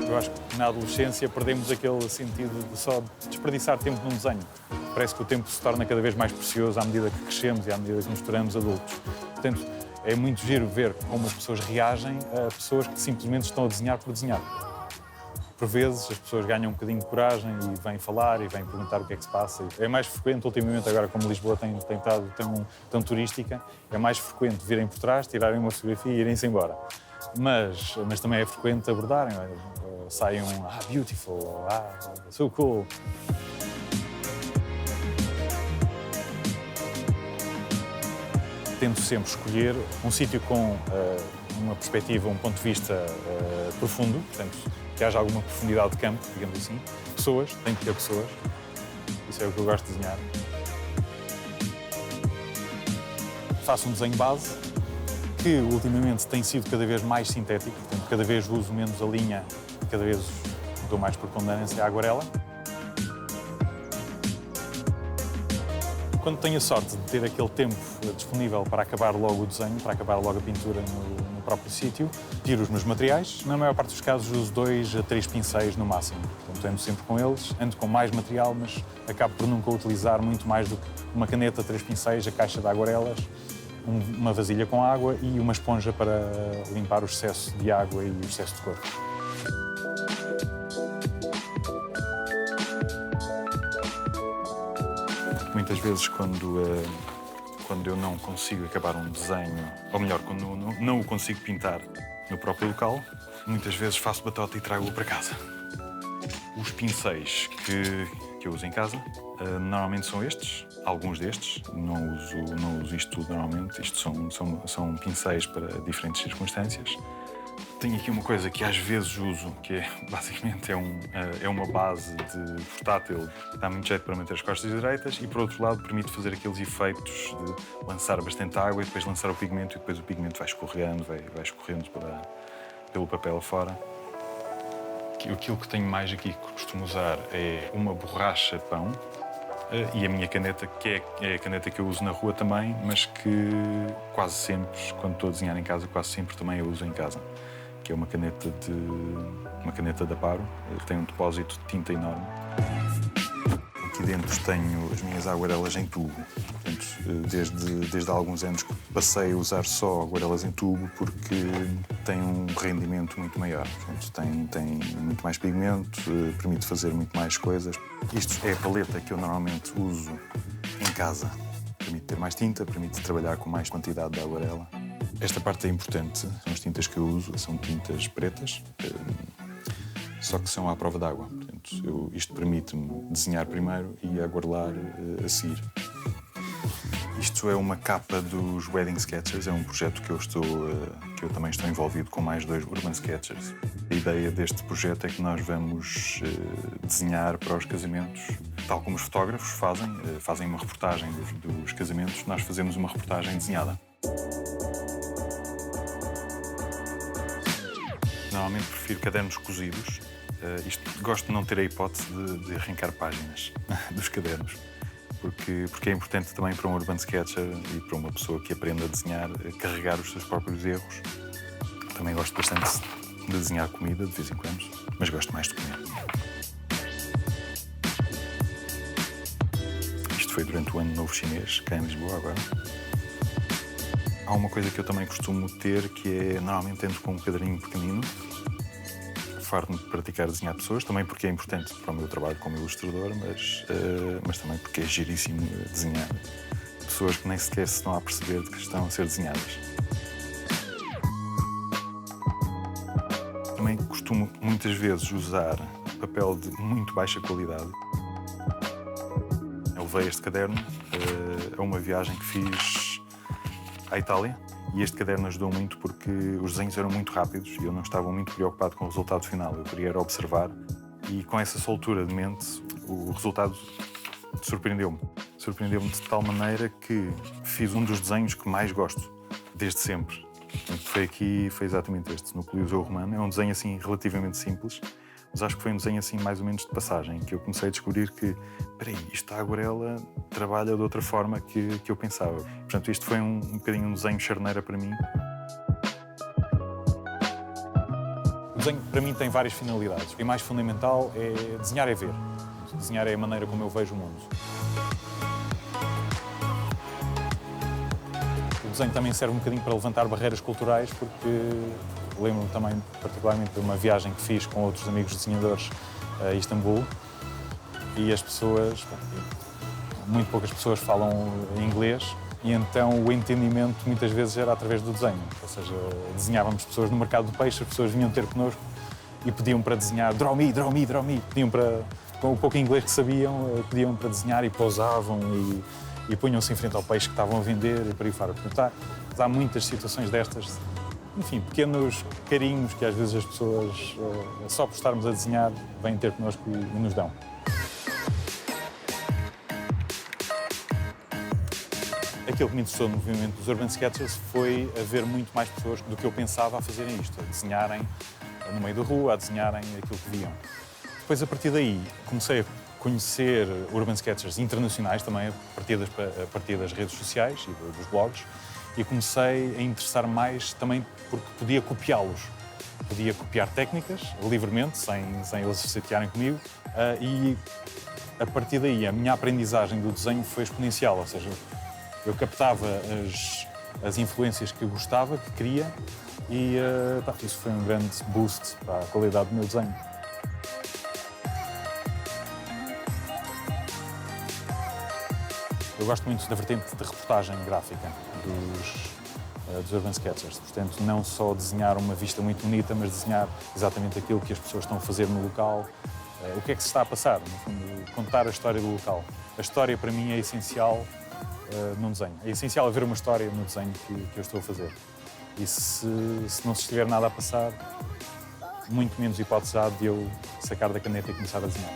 Eu acho que na adolescência perdemos aquele sentido de só desperdiçar tempo num desenho. Parece que o tempo se torna cada vez mais precioso à medida que crescemos e à medida que nos tornamos adultos. Portanto, é muito giro ver como as pessoas reagem a pessoas que simplesmente estão a desenhar por desenhar. Por vezes as pessoas ganham um bocadinho de coragem e vêm falar e vêm perguntar o que é que se passa. É mais frequente, ultimamente, agora como Lisboa tem estado tão turística, é mais frequente virem por trás, tirarem uma fotografia e irem-se embora. Mas também é frequente abordarem, saiam, beautiful, so cool. Tento sempre escolher um sítio com uma perspectiva, um ponto de vista profundo, portanto, que haja alguma profundidade de campo, digamos assim. Pessoas, tem que ter pessoas. Isso é o que eu gosto de desenhar. Faço um desenho base, que ultimamente tem sido cada vez mais sintético, portanto, cada vez uso menos a linha, cada vez dou mais preponderância à aguarela. Quando tenho a sorte de ter aquele tempo disponível para acabar logo o desenho, para acabar logo a pintura no próprio sítio, tiro os meus materiais. Na maior parte dos casos uso 2 a 3 pincéis no máximo. Portanto, ando sempre com eles, ando com mais material, mas acabo por nunca utilizar muito mais do que uma caneta, 3 pincéis, a caixa de aguarelas, uma vasilha com água e uma esponja para limpar o excesso de água e o excesso de cor. Muitas vezes, quando eu não consigo acabar um desenho, ou melhor, quando não o consigo pintar no próprio local, muitas vezes faço batota e trago-o para casa. Os pincéis que eu uso em casa, normalmente são estes, alguns destes. Não uso isto tudo normalmente, isto são pincéis para diferentes circunstâncias. Tenho aqui uma coisa que às vezes uso, que é basicamente é uma base de portátil, dá muito jeito para manter as costas direitas e, por outro lado, permite fazer aqueles efeitos de lançar bastante água e depois lançar o pigmento e depois o pigmento vai escorregando, vai escorrendo pelo papel fora. Aquilo que tenho mais aqui que costumo usar é uma borracha de pão e a minha caneta, que é a caneta que eu uso na rua também, mas que quase sempre, quando estou a desenhar em casa, quase sempre também eu uso em casa. Que é uma caneta da Aparo, tem um depósito de tinta enorme. Aqui dentro tenho as minhas aguarelas em tubo. Portanto, desde há alguns anos que passei a usar só aguarelas em tubo porque tem um rendimento muito maior. Portanto, tem muito mais pigmento, permite fazer muito mais coisas. Isto é a paleta que eu normalmente uso em casa. Permite ter mais tinta, permite trabalhar com mais quantidade de aguarela. Esta parte é importante, são as tintas que eu uso, são tintas pretas, só que são à prova d'água. Portanto, isto permite-me desenhar primeiro e aguarelar a seguir. Isto é uma capa dos Wedding Sketchers, é um projeto que eu também estou envolvido com mais 2 Urban Sketchers. A ideia deste projeto é que nós vamos desenhar para os casamentos, tal como os fotógrafos fazem uma reportagem dos casamentos, nós fazemos uma reportagem desenhada. Normalmente prefiro cadernos cozidos. Gosto de não ter a hipótese de arrancar páginas dos cadernos, porque é importante também para um Urban Sketcher e para uma pessoa que aprenda a desenhar, carregar os seus próprios erros. Também gosto bastante de desenhar comida, de vez em quando, mas gosto mais de comer. Isto foi durante o Ano Novo Chinês, cá em Lisboa agora. Há uma coisa que eu também costumo ter, que é, normalmente ando com um caderninho pequenino. Farto-me de praticar desenhar pessoas, também porque é importante para o meu trabalho como ilustrador, mas também porque é giríssimo desenhar pessoas que nem sequer se estão a perceber de que estão a ser desenhadas. Também costumo muitas vezes usar papel de muito baixa qualidade. Eu levei este caderno a uma viagem que fiz à Itália. E este caderno ajudou muito porque os desenhos eram muito rápidos e eu não estava muito preocupado com o resultado final. Eu queria era observar e com essa soltura de mente o resultado surpreendeu-me. Surpreendeu-me de tal maneira que fiz um dos desenhos que mais gosto, desde sempre. Foi exatamente este, no Coliseu Romano. É um desenho assim relativamente simples, Mas acho que foi um desenho assim mais ou menos de passagem, que eu comecei a descobrir que, espera aí, isto a aguarela trabalha de outra forma que eu pensava. Portanto, isto foi um bocadinho um desenho charneira para mim. O desenho, para mim, tem várias finalidades. A mais fundamental é desenhar é ver. Desenhar é a maneira como eu vejo o mundo. O desenho também serve um bocadinho para levantar barreiras culturais, porque lembro-me também, particularmente, de uma viagem que fiz com outros amigos desenhadores a Istambul, e as pessoas, muito poucas pessoas falam inglês, e então o entendimento muitas vezes era através do desenho. Ou seja, desenhávamos pessoas no mercado do peixe, as pessoas vinham ter connosco e pediam para desenhar draw me, draw me, draw me. Pediam para, com o pouco inglês que sabiam, pediam para desenhar e pousavam e punham-se em frente ao peixe que estavam a vender e para aí fora. Portanto, há muitas situações destas, enfim, pequenos carinhos que às vezes as pessoas, só por estarmos a desenhar, vêm ter connosco e nos dão. Aquilo que me interessou no movimento dos Urban Sketchers foi haver muito mais pessoas do que eu pensava a fazerem isto, a desenharem no meio da rua, a desenharem aquilo que viam. Depois, a partir daí, comecei a conhecer Urban Sketchers internacionais também, a partir das redes sociais e dos blogs, e comecei a interessar mais também porque podia copiá-los. Podia copiar técnicas livremente, sem eles se chatearem comigo, e a partir daí a minha aprendizagem do desenho foi exponencial, ou seja, eu captava as influências que eu gostava, que queria, e isso foi um grande boost para a qualidade do meu desenho. Eu gosto muito da vertente de reportagem gráfica dos Urban Sketchers. Portanto, não só desenhar uma vista muito bonita, mas desenhar exatamente aquilo que as pessoas estão a fazer no local. O que é que se está a passar? No fundo, contar a história do local. A história, para mim, é essencial num desenho. É essencial haver uma história no desenho que eu estou a fazer. E se não se estiver nada a passar, muito menos hipótese há de eu sacar da caneta e começar a desenhar.